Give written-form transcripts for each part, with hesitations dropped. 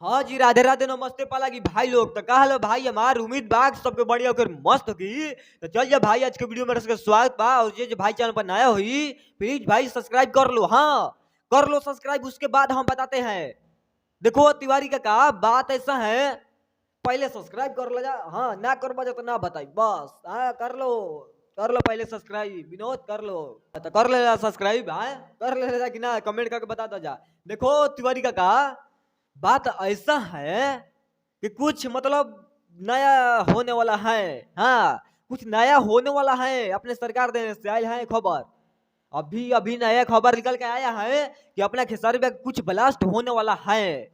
हाँ जी, राधे राधे नमस्ते पालागी भाई लोग। तो का भाई हमार उम्मीद बाग सबके बढ़िया होकर मस्त होगी। तो चल जा भाई आज के वीडियो में रस स्वागत बा। और जे भाई चैनल पर नया हुई प्लीज भाई सब्सक्राइब कर लो। हाँ कर लो सब्सक्राइब, उसके बाद हम बताते हैं। देखो तिवारी का बात ऐसा है, पहले सब्सक्राइब कर लो जा। हाँ ना कर बजे तो ना बताई बस। हाँ कर लो पहले सब्सक्राइब। विनोद कर लो तो कर ले सब्सक्राइब। हाँ कर ले कि ना, कमेंट करके बता दो जा। देखो तिवारी का बात ऐसा है कि कुछ मतलब नया होने वाला है। हाँ कुछ नया होने वाला है, अपने सरकार देने से आया है खबर। अभी अभी नया खबर निकल के आया है कि अपना खेसारी में कुछ ब्लास्ट होने वाला है।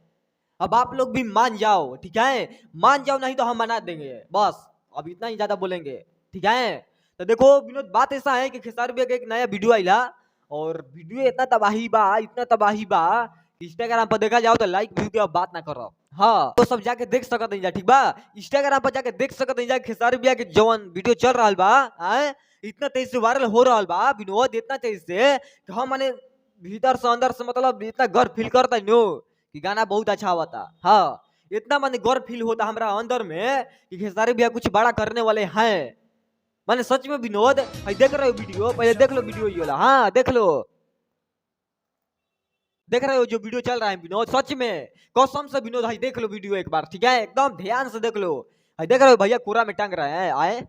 अब आप लोग भी मान जाओ, ठीक है? मान जाओ नहीं तो हम मना देंगे बस। अब इतना ही ज्यादा बोलेंगे, ठीक है? तो देखो विनोद, बात ऐसा है कि खेसारी में एक नया वीडियो आइला और वीडियो इतना तबाही बा, इतना तबाही बा। इंस्टाग्राम पर देखा जाओ तो लाइक व्यू के अब बात ना करो। हाँ तो सब जाके देख सकत नहीं जा, ठीक बा? इंस्टाग्राम पर जाके देख सकत नहीं जा खेसारी भैया के जवन वीडियो चल रहा बा। आए इतना तेज से वायरल हो रहा बा विनोद, इतना तेज से कि हम माने भीतर से अंदर से मतलब इतना गर्व फील करता नो कि गाना बहुत अच्छा हुआ था। हाँ इतना माने गर्व फील होता हमारा अंदर में कि खेसारी भैया कुछ बड़ा करने वाले हैं। माने सच में विनोद, देख रहे हो वीडियो? पहले देख लो वीडियो ये वाला। हाँ देख लो, देख रहे हो जो वीडियो चल रहा है विनोद? सच में कसम से विनोद, भाई देख लो वीडियो एक बार, ठीक है? एकदम ध्यान से देख लो। देख रहे हो भैया कोरा में टांग रहे हैं आए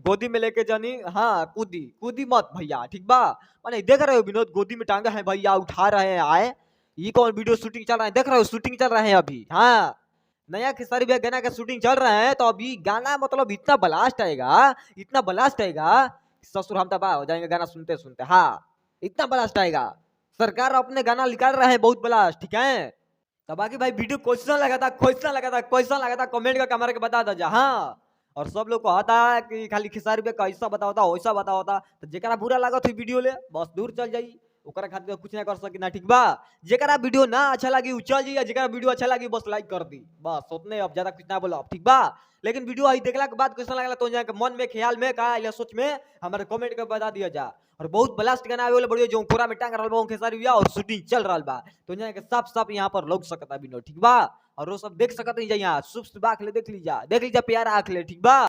गोदी में लेके जानी। हाँ कूदी कूदी मत भैया, ठीक बा? माने देख रहे हो विनोद, गोदी में टांगा है भैया, उठा रहे हैं आए। ये कौन वीडियो शूटिंग चल रहा है? देख रहे हो शूटिंग चल रहा है अभी। हाँ नया खेसारी भैया गाना का शूटिंग चल रहा है। तो अभी गाना मतलब इतना ब्लास्ट आएगा, इतना ब्लास्ट आएगा, ससुर हम तबाह हो जाएंगे गाना सुनते सुनते। हाँ इतना ब्लास्ट आएगा। सरकार अपने गाना निकाल रहे हैं बहुत ब्लास्ट, ठीक है? तो बाकी भाई वीडियो क्वेश्चन लगा था कमेंट का हमारे के बता दो जा। हाँ और सब लोग को आता है कि खाली खेसारी पे कैसा बताओ था वैसा बताओ था। तो जेकरा बुरा लगा थी वीडियो ले बस दूर चल जाई, ओकरा खातिर कुछ ना कर सकी ना, ठीक बा? जेकरा वीडियो ना अच्छा लगी उ चल जाइए, जेकरा वीडियो अच्छा लगी बस लाइक कर दी बस, उतने। अब ज्यादा कुछ ना बोलो, ठीक बा? लेकिन वीडियो आई देखला के बाद कैसा लगला तो जाके मन में ख्याल में का या सोच में हमारे कमेंट के बता दिया जा। और बहुत ब्लास्ट गाना आवे वाला बढ़िया जो पूरा में टांग रहल बा खेसारी भैया और शूटिंग चल रहल बा। तो जाके साफ साफ यहाँ पर लोग सकता विनोद, ठीक बा? और वो सब देख सकत नहीं जा, यहाँ शुभ शुभ आँख ले देख लीजा प्यारा आँख ले, ठीक बा?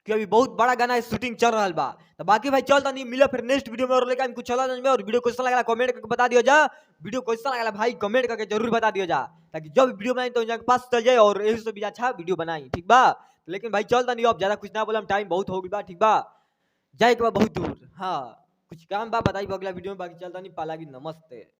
कि अभी बहुत बड़ा गाना शूटिंग चल रहा बा। तो बाकी भाई चल नहीं मिला फिर नेक्स्ट वीडियो में, और लेकर कुछ चला नहीं में। और वीडियो कैसा लगा कमेंट करके बता दिया जा। वीडियो कैसा लगा भाई कमेंट करके जरूर बता दिया जा, ताकि जब वीडियो बनाए तो जाके पास चल जाए और यही से भी अच्छा वीडियो बनाई, ठीक बा? लेकिन भाई चलता नहीं, अब ज्यादा कुछ ना बोला, टाइम बहुत हो गया, ठीक बा? जाए के बा बहुत दूर। हाँ कुछ काम बा बताई अगला वीडियो में, बाकी चलता नहीं पालागी। नमस्ते।